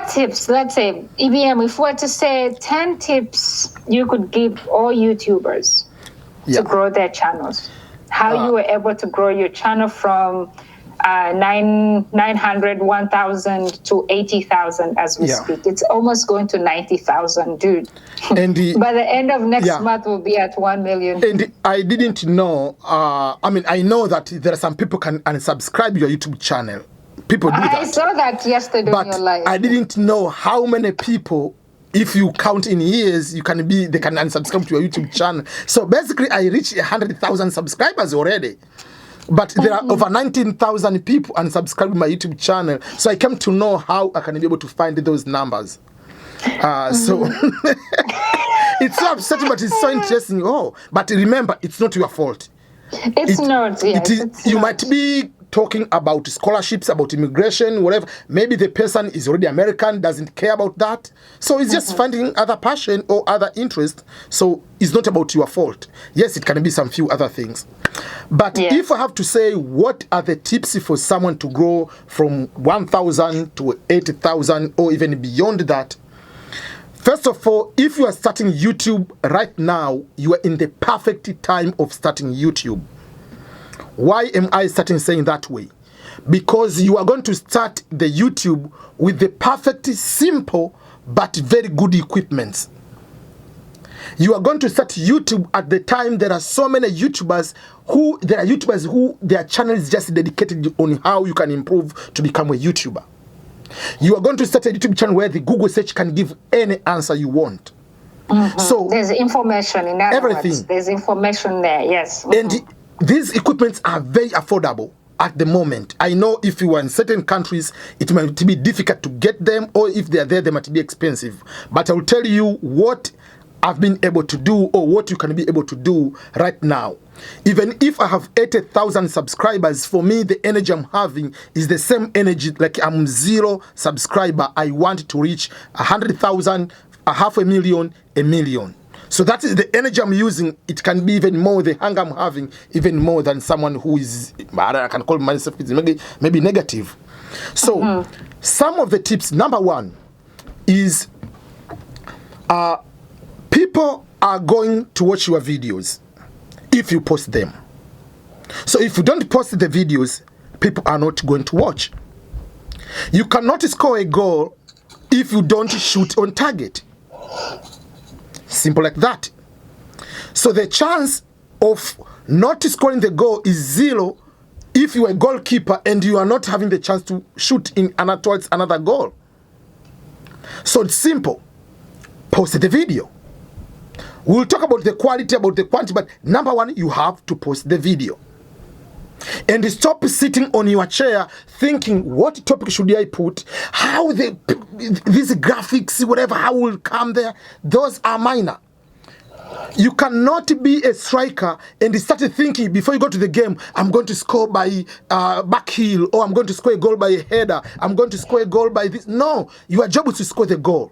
What tips, let's say, EBM, if we were to say 10 tips you could give all YouTubers to grow their channels, how you were able to grow your channel from 900, 1,000 to 80,000 as we speak. It's almost going to 90,000, dude. And by the end of next month, we'll be at 1 million. And I didn't know, I know that there are some people can unsubscribe your YouTube channel. People do that. I saw that yesterday in your live. I didn't know how many people, if you count in years, they can unsubscribe to your YouTube channel. So basically, I reached 100,000 subscribers already. But there are over 19,000 people unsubscribing my YouTube channel. So I came to know how I can be able to find those numbers. So it's so upsetting, but it's so interesting. But remember, it's not your fault. It's not. Yes, you might be talking about scholarships, about immigration, whatever. Maybe the person is already American, doesn't care about that. So it's just finding other passion or other interest. So it's not about your fault. Yes, it can be some few other things. But if I have to say, what are the tips for someone to grow from 1,000 to 80,000 or even beyond that? First of all, if you are starting YouTube right now, you are in the perfect time of starting YouTube. Why am I starting saying that way? Because you are going to start the YouTube with the perfect, simple, but very good equipment. You are going to start YouTube at the time there are so many YouTubers who their channel is just dedicated on how you can improve to become a YouTuber. You are going to start a YouTube channel where the Google search can give any answer you want. So there's information in everything. There's information there, yes. And these equipments are very affordable at the moment. I know if you are in certain countries, it might be difficult to get them, or if they are there, they might be expensive. But I will tell you what I've been able to do, or what you can be able to do right now. Even if I have 80,000 subscribers, for me, the energy I'm having is the same energy like I'm 0 subscriber. I want to reach 100,000, 500,000, 1 million. So that is the energy I'm using. It can be even more, the hunger I'm having, even more than someone who is, I can call myself maybe negative. So some of the tips, number one, is people are going to watch your videos if you post them. So if you don't post the videos, people are not going to watch. You cannot score a goal if you don't shoot on target. Simple like that. So the chance of not scoring the goal is 0 if you are a goalkeeper and you are not having the chance to shoot in towards another goal. So it's simple. Post the video. We'll talk about the quality, about the quantity, but number one, you have to post the video. And stop sitting on your chair thinking, what topic should I put? How these graphics, whatever, how will come there? Those are minor. You cannot be a striker and start thinking before you go to the game, I'm going to score by back heel, or I'm going to score a goal by a header, I'm going to score a goal by this. No, your job is to score the goal.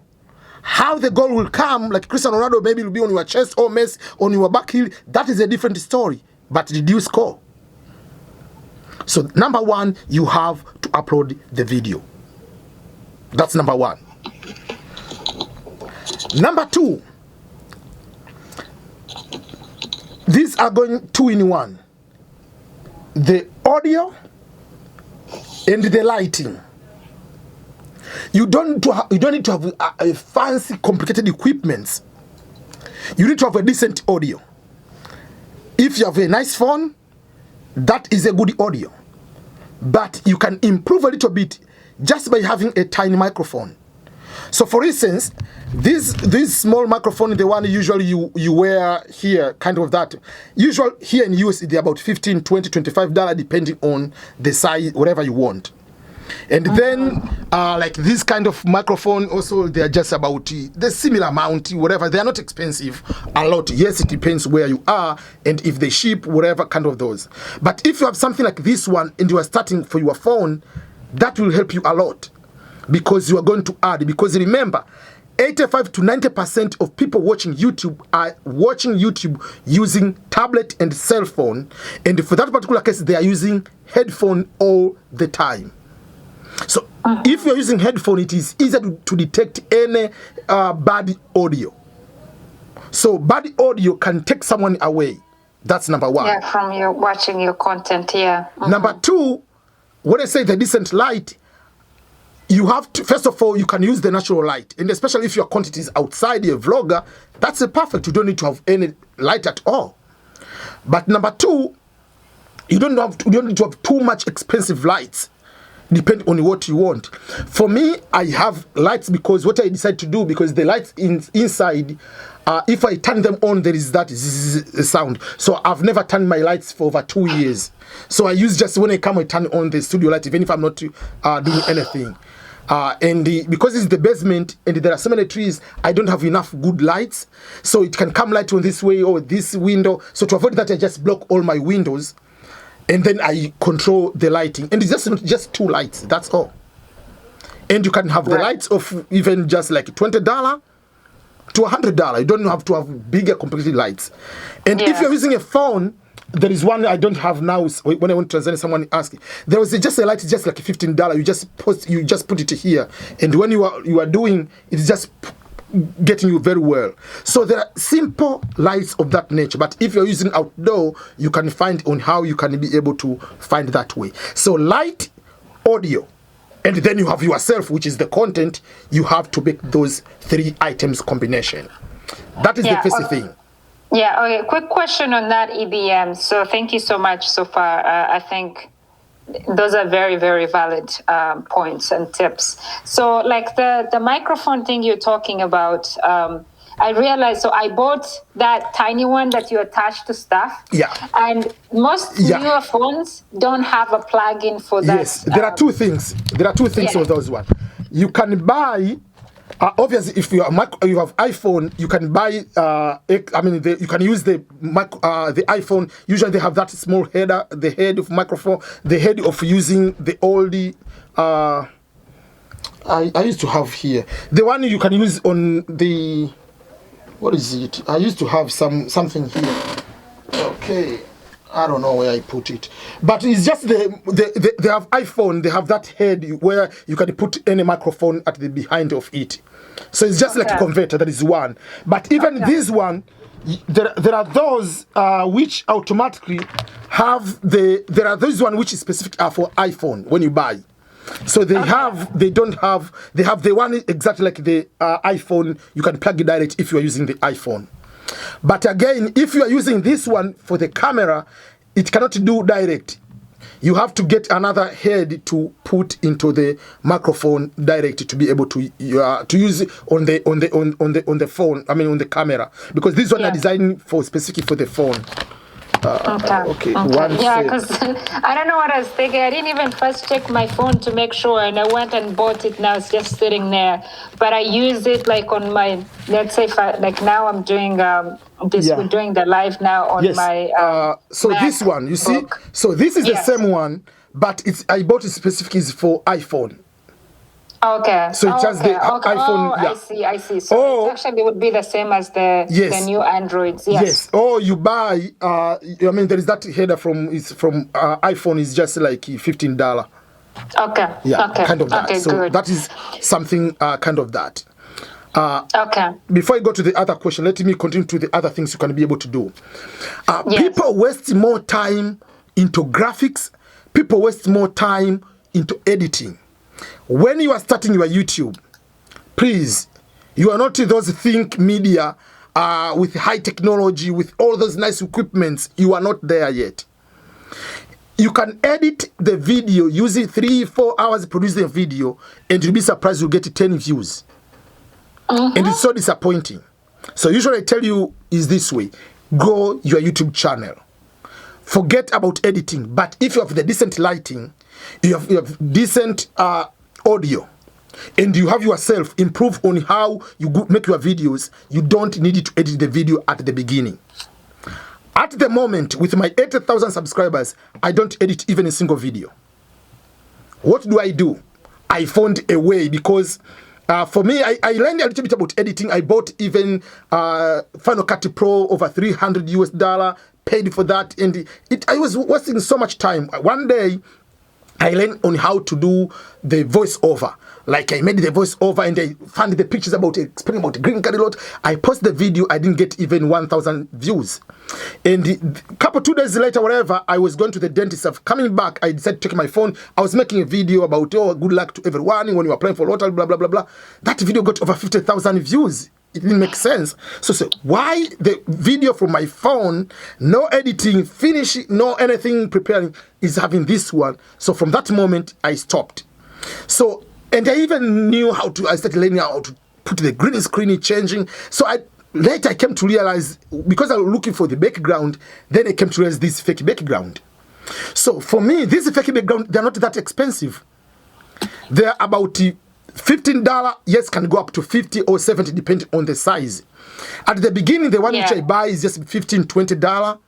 How the goal will come, like Cristiano Ronaldo, maybe it will be on your chest or Messi on your back heel, that is a different story. But did you score? So number one, you have to upload the video. That's number one. Number two, these are going 2 in 1. The audio and the lighting. You don't need to have a fancy, complicated equipment. You need to have a decent audio. If you have a nice phone, that is a good audio. But you can improve a little bit just by having a tiny microphone. So for instance, this small microphone, the one usually you wear here, kind of that. Usually here in US, they're about $15, $20, $25, depending on the size, whatever you want. And then, like this kind of microphone, also they're just about the similar amount, whatever. They are not expensive a lot. Yes, it depends where you are and if they ship, whatever kind of those. But if you have something like this one and you are starting for your phone, that will help you a lot because you are going to add. Because remember, 85 to 90% of people watching YouTube are watching YouTube using tablet and cell phone. And for that particular case, they are using headphone all the time. So If you're using headphone, it is easier to detect any bad audio. So bad audio can take someone away. That's number one. Yeah, from you watching your content, yeah. Number two, when I say the decent light, you have to, first of all, you can use the natural light. And especially if your content is outside your vlogger, that's perfect. You don't need to have any light at all. But number two, you don't need to have too much expensive lights. Depend on what you want. For me, I have lights because what I decide to do, because the lights inside, if I turn them on, there is that sound. So I've never turned my lights for over 2 years. So I use just when I come, I turn on the studio light, even if I'm not doing anything. Because it's the basement and there are so many trees, I don't have enough good lights. So it can come light on this way or this window. So to avoid that, I just block all my windows. And then I control the lighting. And it's just 2 lights, that's all. And you can have the lights of even just like $20 to $100. You don't have to have bigger complicated lights. And if you're using a phone, there is one I don't have now. When I went to Tanzania, someone asked, there was just a light, just like $15. You just put it here. And when you are doing, it's just getting you very well. So there are simple lights of that nature, but if you're using outdoor, you can find on how you can be able to find that way. So light, audio, and then you have yourself, which is the content. You have to make those 3 items combination. That is the first thing. Yeah, okay, quick question on that, EBM. So thank you so much so far. I think those are very, very valid points and tips. So like the microphone thing you're talking about, I realized, so I bought that tiny one that you attach to stuff. Yeah. And most newer phones don't have a plug-in for that. Yes, there are 2 things. There are 2 things for those ones. You can buy, obviously, if you have iPhone, you can buy, you can use the iPhone. Usually they have that small header, the head of microphone, the head of using the oldie. I used to have here. The one you can use on the, what is it? I used to have something here. Okay. I don't know where I put it, but it's just they have iPhone. They have that head where you can put any microphone at the behind of it. So it's just like a converter. That is one. But even this one, there are those which automatically have there are those one which is specific for iPhone when you buy. So they have the one exactly like the iPhone. You can plug it direct if you are using the iPhone. But again, if you are using this one for the camera, it cannot do direct. You have to get another head to put into the microphone direct to be able to use it on the phone. I mean on the camera, because this one are designed for specific for the phone. Okay. Yeah, because I don't know what I was thinking. I didn't even first check my phone to make sure, and I went and bought it. Now it's just sitting there. But I use it like on my, let's say, like now I'm doing this. We're doing the live now on my. So Mac this one, you see, so this is the same one, but I bought it specifically for iPhone. Okay. So it's just the iPhone. I see. So it actually would be the same as the new Androids. Yes. Or you buy. There is that header from iPhone. Is just like $15. Okay. Yeah. Okay. Kind of that. Okay, so good. that is something kind of that. Okay. Before I go to the other question, let me continue to the other things you can be able to do. People waste more time into graphics. People waste more time into editing. When you are starting your YouTube, please, you are not those think media with high technology, with all those nice equipments. You are not there yet. You can edit the video using 3-4 hours producing a video, and you'll be surprised you'll get 10 views. And it's so disappointing. So usually I tell you is this way: grow your YouTube channel. Forget about editing. But if you have the decent lighting, you have decent audio, and you have yourself improve on how you make your videos, you don't need to edit the video at the beginning. At the moment, with my 80,000 subscribers, I don't edit even a single video. What do? I found a way, because for me, I learned a little bit about editing. I bought even Final Cut Pro over $300 US, paid for that, and I was wasting so much time. One day, I learned on how to do the voiceover. Like I made the voiceover and I found the pictures about explaining about green card a lot. I posted the video, I didn't get even 1,000 views. And a couple 2 days later, whatever, I was going to the dentist. Of coming back, I decided to take my phone. I was making a video about, good luck to everyone when you are applying for lottery, blah, blah, blah, blah. That video got over 50,000 views. It didn't make sense. So why the video from my phone, no editing, finishing, no anything preparing, is having this one? So from that moment, I stopped. So, and I even knew I started learning how to put the green screen changing. So later I came to realize, because I was looking for the background, then I came to realize this fake background. So for me, this fake background, they're not that expensive. They're about $15, yes, can go up to 50 or 70 depending on the size. At the beginning, the one which I buy is just $15, $20,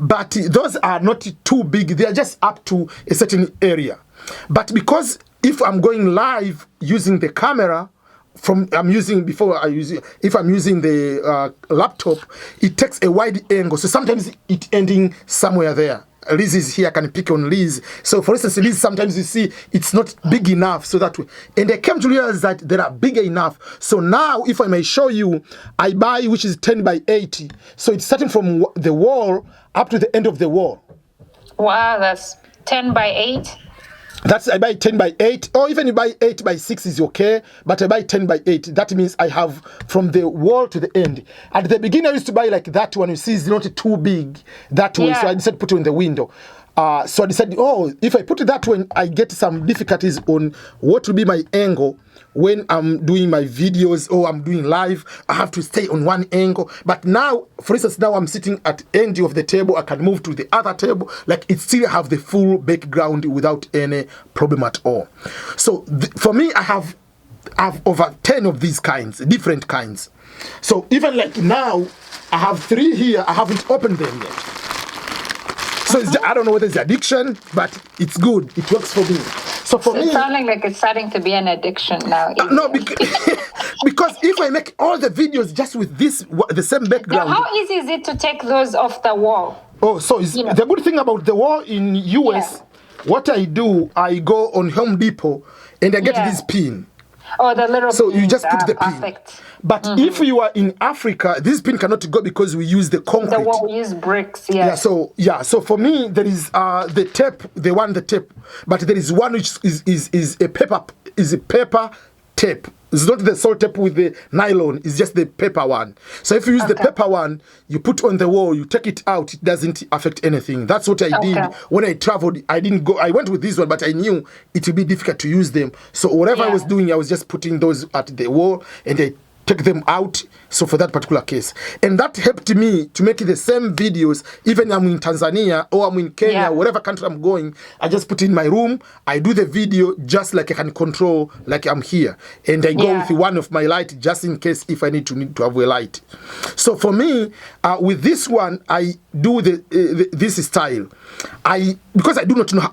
but those are not too big. They are just up to a certain area. But because if I'm going live using the camera, if I'm using the laptop, it takes a wide angle. So sometimes it ending somewhere there. Liz is here, I can pick on Liz. So for instance, Liz, sometimes you see it's not big enough, so that way. And I came to realize that they are bigger enough. So now, if I may show you, I buy which is 10 by 80. So it's starting from the wall up to the end of the wall. Wow, that's 10 by 8. I buy 10 by 8, or even you buy 8 by 6 is okay, but I buy 10 by 8. That means I have from the wall to the end. At the beginning, I used to buy like that one. You see, it's not too big that way, so I decided to put it in the window. So I decided, if I put it that way, I get some difficulties on what will be my angle when I'm doing my videos or I'm doing live. I have to stay on one angle. But now, for instance, now I'm sitting at the end of the table. I can move to the other table. Like it still have the full background without any problem at all. So for me, I have over 10 of these kinds, different kinds. So even like now, I have 3 here. I haven't opened them yet. So I don't know whether it's addiction, but it's good. It works for me. So for me, it's sounding like it's starting to be an addiction now. No, because if I make all the videos just with the same background. Now, how easy is it to take those off the wall? So the good thing about the wall in US, what I do, I go on Home Depot and I get this pin. Oh, the little So pins, you just put the pin. perfect. But if you are in Africa, this pin cannot go because we use the concrete. The wall, we use bricks, So for me, there is the tape, but there is one which is a paper tape. It's not the salt tape with the nylon, it's just the paper one. So if you use the paper one, you put on the wall, you take it out, it doesn't affect anything. That's what I did when I traveled. I went with this one, but I knew it would be difficult to use them. So whatever I was doing, I was just putting those at the wall and I take them out, so for that particular case. And that helped me to make the same videos, even I'm in Tanzania or I'm in Kenya, whatever country I'm going, I just put in my room, I do the video just like I can control, like I'm here. And I go with one of my light just in case if I need to have a light. So for me, with this one, I do this style. Because I do not know,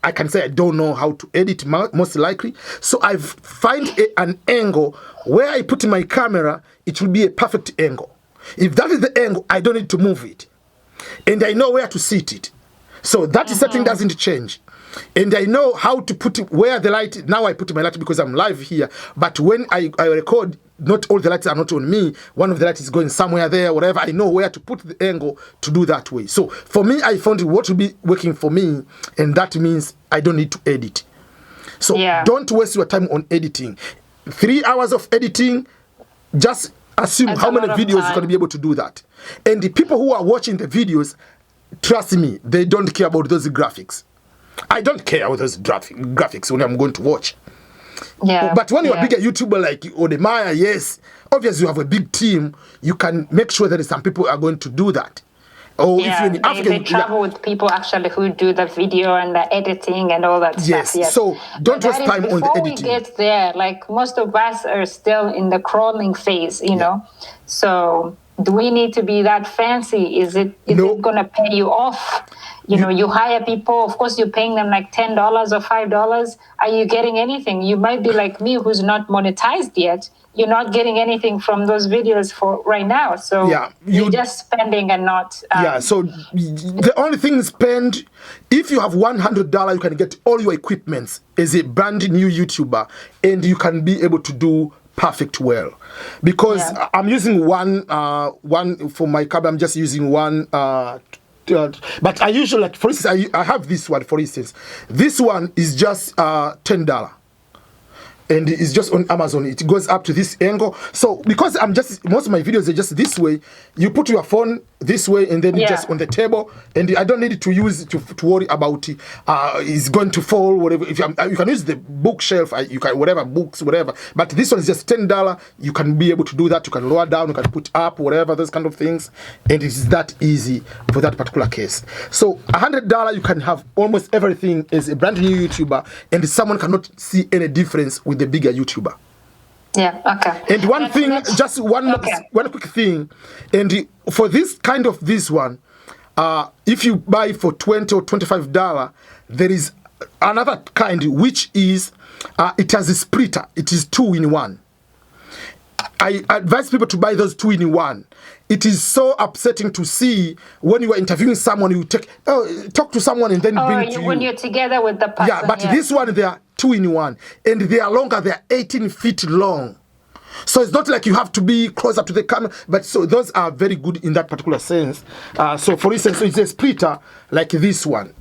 I can say I don't know how to edit most likely. So I've find an angle where I put my camera, it will be a perfect angle. If that is the angle, I don't need to move it. And I know where to sit it. So that setting doesn't change. And I know how to put it where the light, now I put my light because I'm live here. But when I record, not all the lights are not on me. One of the lights is going somewhere there, whatever. I know where to put the angle to do that way. So for me, I found what will be working for me. And that means I don't need to edit. So don't waste your time on editing. 3 hours of editing, just assume how many videos you're going to be able to do that. And the people who are watching the videos, trust me, they don't care about those graphics. I don't care about those graphics when I'm going to watch. But when you're a bigger YouTuber like Odemaya, yes, obviously you have a big team, you can make sure that some people are going to do that. Or if you're in Africa, they travel with people actually who do the video and the editing and all that stuff. Yes, so don't waste time on the editing. Before we get there, like most of us are still in the crawling phase, you know. So do we need to be that fancy? Is it going to pay you off? You know, you hire people, of course, you're paying them like $10 or $5. Are you getting anything? You might be like me, who's not monetized yet. You're not getting anything from those videos for right now. So you're just spending and not. So the only thing spend, if you have $100, you can get all your equipments as a brand new YouTuber, and you can be able to do perfect well. Because I'm using one for my camera. I'm just using one. But I usually, like, for instance, I have this one, for instance. This one is just $10. And it's just on Amazon. It goes up to this angle. So because most of my videos are just this way, you put your phone this way and then just on the table, and I don't need to use to worry about it's going to fall, whatever. If you can use the bookshelf, you can whatever books, whatever. But this one is just $10. You can be able to do that. You can lower down, you can put up, whatever, those kind of things, and it's that easy for that particular case. So $100, you can have almost everything as a brand new YouTuber, and someone cannot see any difference with the bigger YouTuber. Yeah, okay. And one thing, just one quick thing, and for this kind of this one, if you buy for $20 or $25, there is another kind which is it has a splitter. It is 2-in-1. I advise people to buy those 2-in-1. It is so upsetting to see when you are interviewing someone, you talk to someone and then bring it to you. When you're together with the person. Yeah, but this one, they are 2-in-1, and they are longer. They are 18 feet long. So it's not like you have to be close up to the camera, but so those are very good in that particular sense. So for instance, it's a splitter like this one.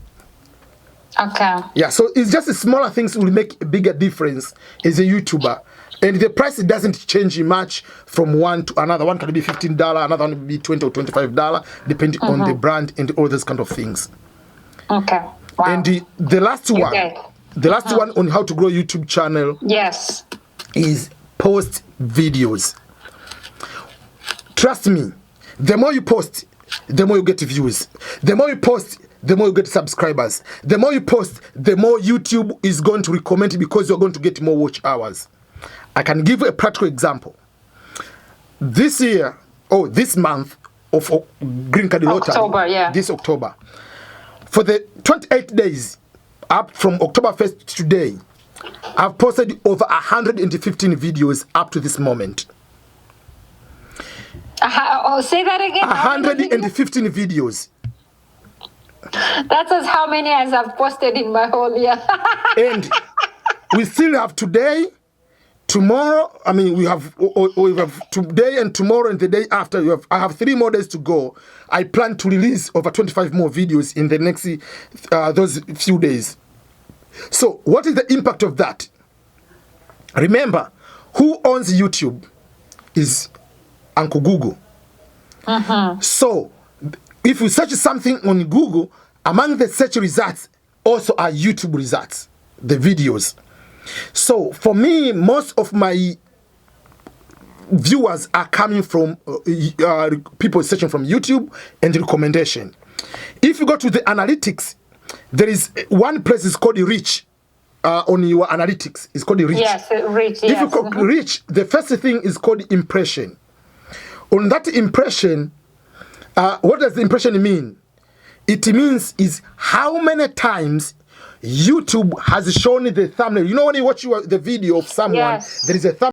Okay. Yeah, so it's just the smaller things will make a bigger difference as a YouTuber. And the price doesn't change much from one to another. One can be $15, another one will be $20 or $25, depending on the brand and all those kind of things. Okay. Wow. And the last one on how to grow YouTube channel is post videos. Trust me, the more you post, the more you get views. The more you post, the more you get subscribers. The more you post, the more YouTube is going to recommend, because you're going to get more watch hours. I can give you a practical example. This month of Green Card Lottery, this October, for the 28 days up from October 1st to today, I've posted over 115 videos up to this moment. Say that again. 115 videos. That's as how many as I've posted in my whole year. And we still have today, tomorrow. I mean, we have today and tomorrow and the day after. I have 3 more days to go. I plan to release over 25 more videos in the next those few days. So what is the impact of that? Remember, who owns YouTube is Uncle Google. So if we search something on Google, among the search results also are YouTube results, the videos. So for me, most of my viewers are coming from people searching from YouTube and recommendation. If you go to the analytics, there is one place is called reach. On your analytics, it's called reach. Yes, reach. If you call reach, the first thing is called impression. On that impression, what does the impression mean? It means is how many times YouTube has shown the thumbnail. You know, when you watch the video of someone, there is a thumbnail.